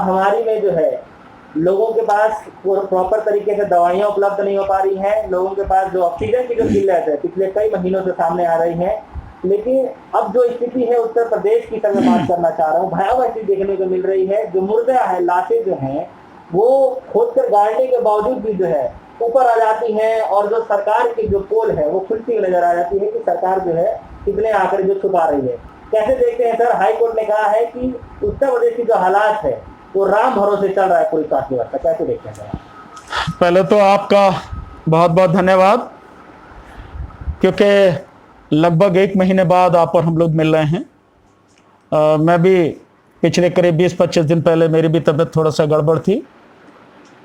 हमारी में जो है लोगों के पास प्रॉपर तरीके से दवाइयां उपलब्ध नहीं हो पा रही हैं, लोगों के पास जो ऑक्सीजन की जो किल्लत है पिछले कई महीनों से सामने आ रही है। लेकिन अब जो स्थिति है उत्तर प्रदेश की तरफ बात करना चाह रहा हूँ, भयावह स्थिति देखने को मिल रही है। जो मुर्दा है, लाशें जो हैं वो खोद कर गाड़ने के बावजूद भी जो है ऊपर आ जाती हैं, और जो सरकार की जो पोल है वो खुलती हुई नजर आ जाती है कि सरकार जो है कितने आंकड़े जो छुपा रही है। कैसे देखते हैं सर, हाई कोर्ट ने कहा है कि उत्तर प्रदेश की जो हालात है वो राम भरोसे चल रहा है पूरी स्वास्थ्य व्यवस्था, कैसे देखते हैं सर? पहले तो आपका बहुत बहुत धन्यवाद, क्योंकि लगभग 1 महीने बाद आप और हम लोग मिल रहे हैं। मैं भी पिछले करीब 20-25 दिन पहले मेरी भी तबीयत थोड़ा सा गड़बड़ थी,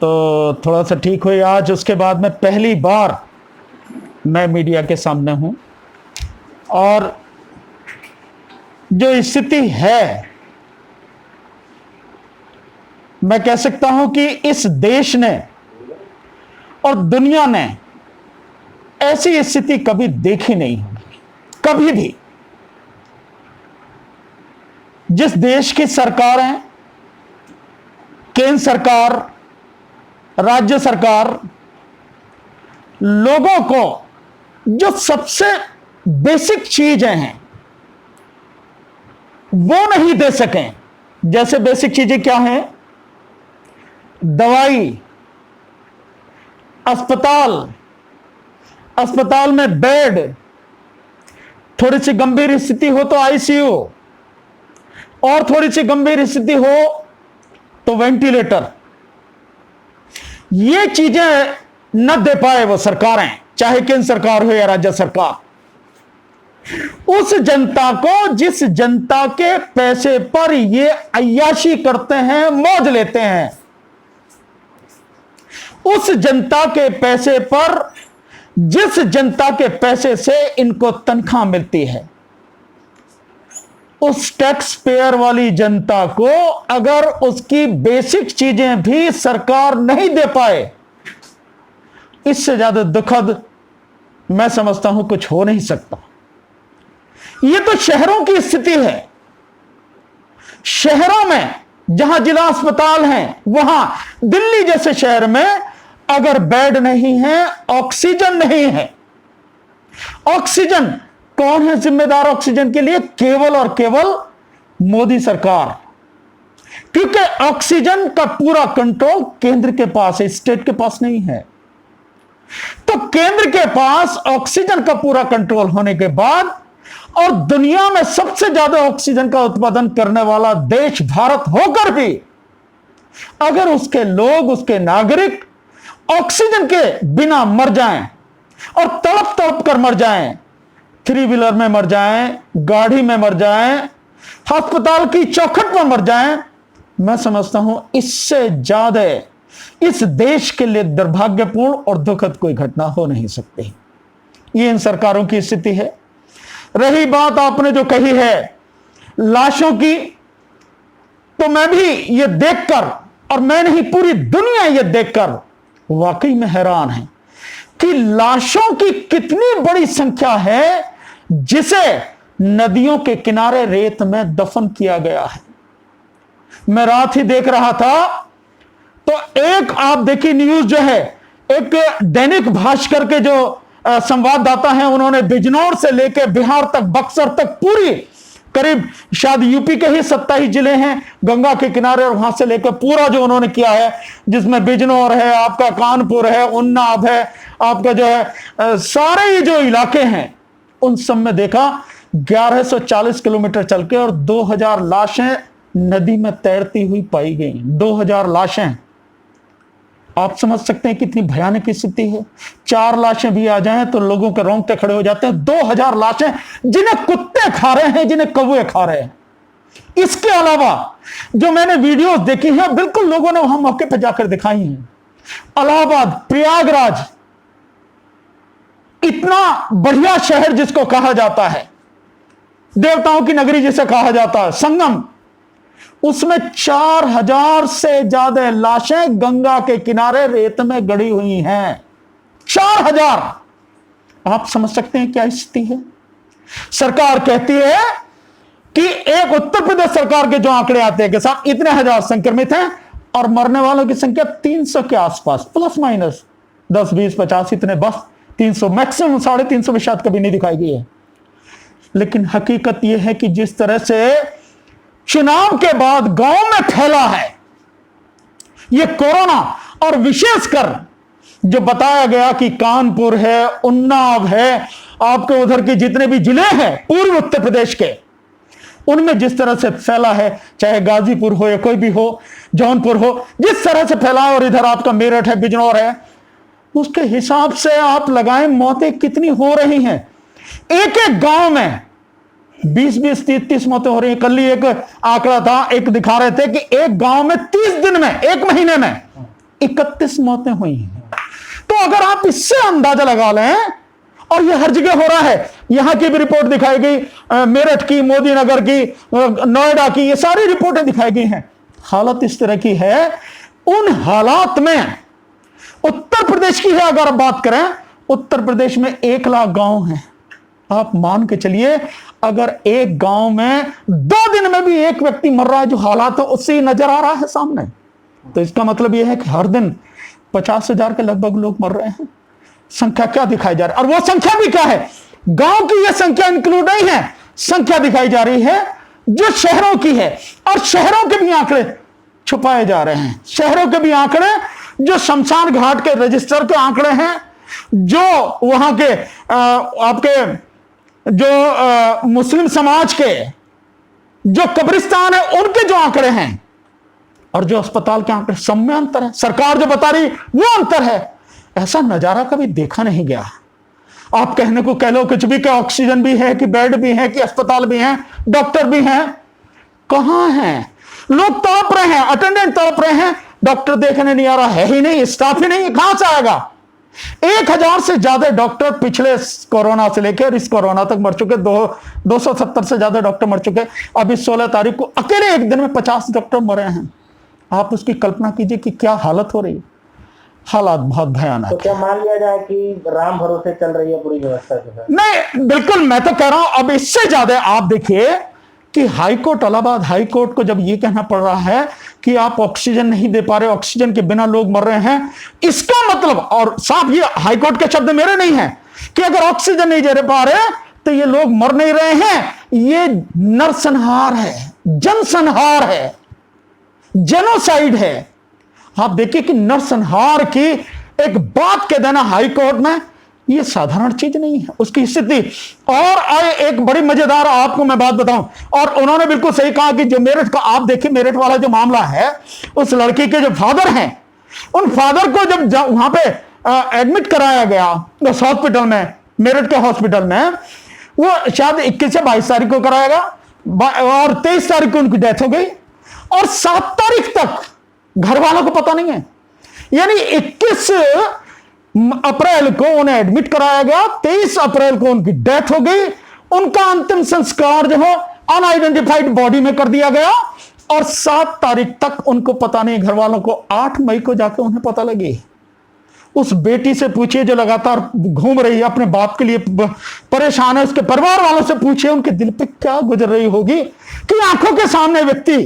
तो थोड़ा सा ठीक हुई आज। उसके बाद में पहली बार मैं मीडिया के सामने हूं, और जो स्थिति है मैं कह सकता हूं कि इस देश ने और दुनिया ने ऐसी स्थिति कभी देखी नहीं होगी, कभी भी। जिस देश की सरकारें, केंद्र सरकार, राज्य सरकार, लोगों को जो सबसे बेसिक चीजें हैं वो नहीं दे सकें। जैसे बेसिक चीजें क्या हैं? दवाई, अस्पताल में बेड, थोड़ी सी गंभीर स्थिति हो तो आईसीयू, और थोड़ी सी गंभीर स्थिति हो तो वेंटिलेटर। ये चीजें न दे पाए वो सरकारें, चाहे केंद्र सरकार हो या राज्य सरकार। उस जनता को, जिस जनता के पैसे पर ये अय्याशी करते हैं, मौज लेते हैं, उस जनता के पैसे पर, जिस जनता के पैसे से इनको तनख्वाह मिलती है, उस टैक्स पेयर वाली जनता को अगर उसकी बेसिक चीजें भी सरकार नहीं दे पाए, इससे ज्यादा दुखद मैं समझता हूं कुछ हो नहीं सकता। यह तो शहरों की स्थिति है। शहरों में जहां जिला अस्पताल हैं, वहां दिल्ली जैसे शहर में अगर बेड नहीं है, ऑक्सीजन नहीं है। ऑक्सीजन कौन है जिम्मेदार ऑक्सीजन के लिए? केवल और केवल मोदी सरकार, क्योंकि ऑक्सीजन का पूरा कंट्रोल केंद्र के पास है, स्टेट के पास नहीं है। तो केंद्र के पास ऑक्सीजन का पूरा कंट्रोल होने के बाद, और दुनिया में सबसे ज्यादा ऑक्सीजन का उत्पादन करने वाला देश भारत होकर भी, अगर उसके लोग, उसके नागरिक ऑक्सीजन के बिना मर जाएं, और तड़प तड़प कर मर जाएं, 3 व्हीलर में मर जाएं, गाड़ी में मर जाएं, अस्पताल की चौखट पर मर जाएं, मैं समझता हूं इससे ज्यादा इस देश के लिए दुर्भाग्यपूर्ण और दुखद कोई घटना हो नहीं सकती। ये इन सरकारों की स्थिति है। रही बात आपने जो कही है लाशों की, तो मैं भी ये देखकर, और मैं नहीं पूरी दुनिया ये देखकर वाकई में हैरान है कि लाशों की कितनी बड़ी संख्या है जिसे नदियों के किनारे रेत में दफन किया गया है। मैं रात ही देख रहा था, तो एक आप देखिए न्यूज जो है, एक दैनिक भास्कर के जो संवाददाता हैं, उन्होंने बिजनौर से लेकर बिहार तक, बक्सर तक, पूरी करीब शायद यूपी के ही 27 जिले हैं गंगा के किनारे, और वहां से लेकर पूरा जो उन्होंने किया है, जिसमें बिजनौर है, आपका कानपुर है, उन्नाव है, आपका जो है सारे ये जो इलाके हैं, उन सब में देखा 1140 किलोमीटर चल के और 2000 लाशें नदी में तैरती हुई पाई गई। 2000 लाशें, आप समझ सकते हैं कितनी भयानक स्थिति है। 4 लाशें भी आ जाएं तो लोगों के रोंगटे खड़े हो जाते हैं। 2000 लाशें जिन्हें कुत्ते खा रहे हैं, जिन्हें कौवे खा रहे हैं। इसके अलावा जो मैंने वीडियोस देखी हैं, बिल्कुल लोगों ने वहां मौके पर जाकर दिखाई हैं। इलाहाबाद, प्रयागराज, इतना बढ़िया शहर जिसको कहा जाता है, देवताओं की नगरी जिसे कहा जाता है, संगम, उसमें 4000 से ज्यादा लाशें गंगा के किनारे रेत में गड़ी हुई हैं। 4000! आप समझ सकते हैं क्या स्थिति है। सरकार कहती है कि एक उत्तर प्रदेश सरकार के जो आंकड़े आते हैं कि साहब इतने हजार संक्रमित हैं और मरने वालों की संख्या 300 के आसपास, प्लस माइनस 10 20 50 इतने, बस 300 मैक्सिमम, 350 भी शायद कभी नहीं दिखाई गई है। लेकिन हकीकत यह है कि जिस तरह से चुनाव के बाद गांव में फैला है यह कोरोना, और विशेषकर जो बताया गया कि कानपुर है, उन्नाव है, आपके उधर के जितने भी जिले हैं पूर्व उत्तर प्रदेश के, उनमें जिस तरह से फैला है, चाहे गाजीपुर हो या कोई भी हो, जौनपुर हो, जिस तरह से फैला है, और इधर आपका मेरठ है, बिजनौर है, उसके हिसाब से आप लगाएं मौतें कितनी हो रही हैं। एक एक गांव में 20-20 30-30 मौतें हो रही हैं। कल ही एक आंकड़ा था, एक दिखा रहे थे कि एक गांव में 30 दिन में, एक महीने में 31 मौतें हुई हैं। तो अगर आप इससे अंदाजा लगा लें, और यह हर जगह हो रहा है, यहां की भी रिपोर्ट दिखाई गई, मेरठ की, मोदी नगर की, नोएडा की, ये सारी रिपोर्टें दिखाई गई हैं। हालत इस तरह की है। उन हालात में उत्तर प्रदेश की है अगर आप बात करें, उत्तर प्रदेश में 1 लाख गांव हैं। आप मान के चलिए अगर एक गांव में 2 दिन में भी एक व्यक्ति मर रहा है, जो हालात है उससे नजर आ रहा है सामने, तो इसका मतलब यह है कि हर दिन 50,000 के लगभग लोग मर रहे हैं। संख्या क्या दिखाई जा रही है, और वो संख्या भी क्या है, गांव की यह संख्या इंक्लूड नहीं है, संख्या दिखाई जा रही है जो शहरों की है, और शहरों के भी आंकड़े छुपाए जा रहे हैं। शहरों के भी आंकड़े जो शमशान घाट के रजिस्टर के आंकड़े हैं, जो वहां के आपके जो मुस्लिम समाज के जो कब्रिस्तान है उनके जो आंकड़े हैं, और जो अस्पताल के आंकड़े, सब में अंतर है। सरकार जो बता रही वो अंतर है। ऐसा नजारा कभी देखा नहीं गया। आप कहने को कह लो कुछ भी, कि ऑक्सीजन भी है, कि बेड भी है, कि अस्पताल भी है, डॉक्टर भी हैं, कहां हैं? लोग तड़प रहे हैं, अटेंडेंट तड़प रहे हैं, डॉक्टर देखने नहीं आ रहा, है ही नहीं, स्टाफ ही नहीं, कहां से आएगा? 1000 से ज्यादा डॉक्टर पिछले कोरोना से लेकर इस कोरोना तक मर चुके, 270 से ज्यादा डॉक्टर मर चुके। अभी 16 तारीख को अकेले एक दिन में 50 डॉक्टर मरे हैं। आप उसकी कल्पना कीजिए कि क्या हालत हो रही है। हालात बहुत भयानक। तो क्या मान लिया जाए कि राम भरोसे चल रही है पूरी व्यवस्था जो है? नहीं, बिल्कुल, मैं तो कह रहा हूं अब इससे ज्यादा आप देखिए कि हाईकोर्ट, इलाहाबाद हाईकोर्ट को जब ये कहना पड़ रहा है कि आप ऑक्सीजन नहीं दे पा रहे, ऑक्सीजन के बिना लोग मर रहे हैं, इसका मतलब, और साहब ये हाईकोर्ट के शब्द मेरे नहीं है, कि अगर ऑक्सीजन नहीं दे पा रहे तो ये लोग मर नहीं रहे हैं, ये नरसंहार है, जनसंहार है, जेनोसाइड है। आप देखिए कि नरसंहार की एक बात कह देना हाईकोर्ट में, यह साधारण चीज नहीं है उसकी स्थिति। और आए एक बड़ी मजेदार आपको मैं बात बताऊं, और उन्होंने बिल्कुल सही कहा कि जो मेरठ का, आप देखिए मेरठ वाला जो मामला है, उस लड़की के जो फादर हैं, उन फादर को जब वहां पे एडमिट कराया गया उस हॉस्पिटल में, मेरठ के हॉस्पिटल में, वो शायद 21 से 22 तारीख को कराया गया, और 23 तारीख को उनकी डेथ हो गई, और 7 तारीख तक घर वालों को पता नहीं है। यानी 21 अप्रैल को उन्हें एडमिट कराया गया, 23 अप्रैल को उनकी डेथ हो गई, उनका अंतिम संस्कार जो है अनआइडेंटिफाइड बॉडी में कर दिया गया, और 7 तारीख तक उनको पता नहीं घर वालों को। 8 मई को जाके उन्हें पता लगी। उस बेटी से पूछिए जो लगातार घूम रही है, अपने बाप के लिए परेशान है, उसके परिवार वालों से पूछिए उनके दिल पे क्या गुजर रही होगी कि आंखों के सामने व्यक्ति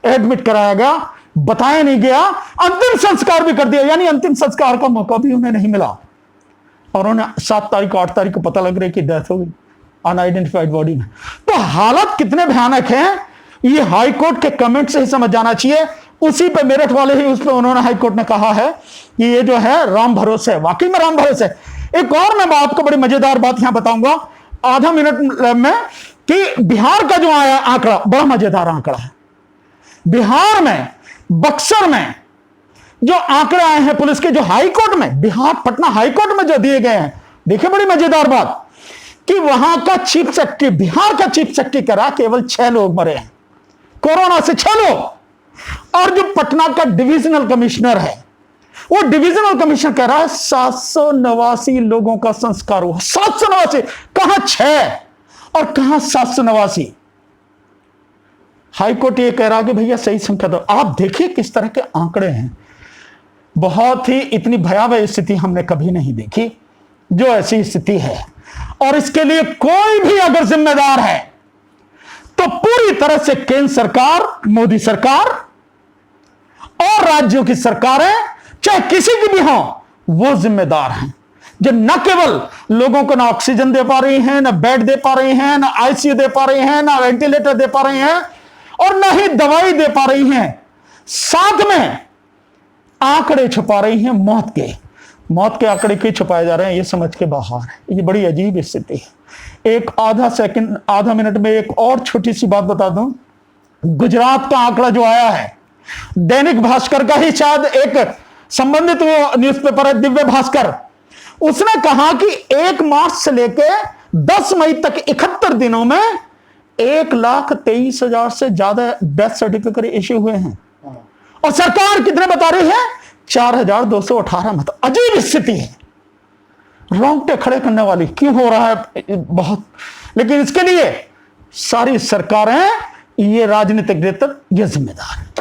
एडमिट कराया गया, बताया नहीं गया, अंतिम संस्कार भी कर दिया, यानी अंतिम संस्कार का मौका भी उन्हें नहीं मिला, और उन्हें 7 तारीख को 8 तारीख को पता लग रही कि डेथ हो गई अनआइडेंटिफाइड बॉडी में। तो हालत कितने भयानक हैं, ये हाईकोर्ट के कमेंट से ही समझ जाना चाहिए। उसी पे मेरठ वाले ही, उस पे उन्होंने हाईकोर्ट ने कहा है कि ये जो है राम भरोसे है, वाकई में राम भरोसे। एक और मैं आपको बड़ी मजेदार बात यहां बताऊंगा आधा मिनट में, कि बिहार का जो आया आंकड़ा बड़ा मजेदार आंकड़ा है। बिहार में, बक्सर में जो आंकड़े आए हैं पुलिस के, जो हाईकोर्ट में, बिहार पटना हाईकोर्ट में जो दिए गए हैं, देखिए बड़ी मजेदार बात, कि वहां का चीफ सेक्रेटरी, बिहार का चीफ सेक्रेटरी कह रहा केवल 6 लोग मरे हैं कोरोना से, 6 लोग। और जो पटना का डिविजनल कमिश्नर है, वो डिविजनल कमिश्नर कह रहा है 789 लोगों का संस्कार हुआ। 789, कहां 6 और कहां 789? हाईकोर्ट ये कह रहा कि भैया सही संख्या दो। आप देखिए किस तरह के आंकड़े हैं। बहुत ही इतनी भयावह स्थिति हमने कभी नहीं देखी जो ऐसी स्थिति है। और इसके लिए कोई भी अगर जिम्मेदार है तो पूरी तरह से केंद्र सरकार, मोदी सरकार और राज्यों की सरकारें, चाहे किसी की भी हो, वो जिम्मेदार हैं, जो न केवल लोगों को ना ऑक्सीजन दे पा रही हैं, ना बेड दे पा रही हैं, ना आईसीयू दे पा रही हैं, ना वेंटिलेटर दे पा रही हैं, और ना ही दवाई दे पा रही हैं, साथ में आंकड़े छुपा रही हैं मौत के आंकड़े क्यों छुपाए जा रहे हैं, ये समझ के बाहर है। ये बड़ी अजीब स्थिति है। एक आधा मिनट में एक और छोटी सी बात बता दूं। गुजरात का आंकड़ा जो आया है, दैनिक भास्कर का ही शायद एक संबंधित न्यूज़पेपर है, दिव्य भास्कर, उसने कहा कि 1 मार्च से लेकर 10 मई तक 71 दिनों में 1,23,000 से ज्यादा डेथ सर्टिफिकेट इश्यू हुए हैं, और सरकार कितने बता रही है? 4,218। मतलब अजीब स्थिति है, रोंगटे खड़े करने वाली। क्यों हो रहा है बहुत, लेकिन इसके लिए सारी सरकारें, ये राजनीतिक नेता, ये जिम्मेदार है।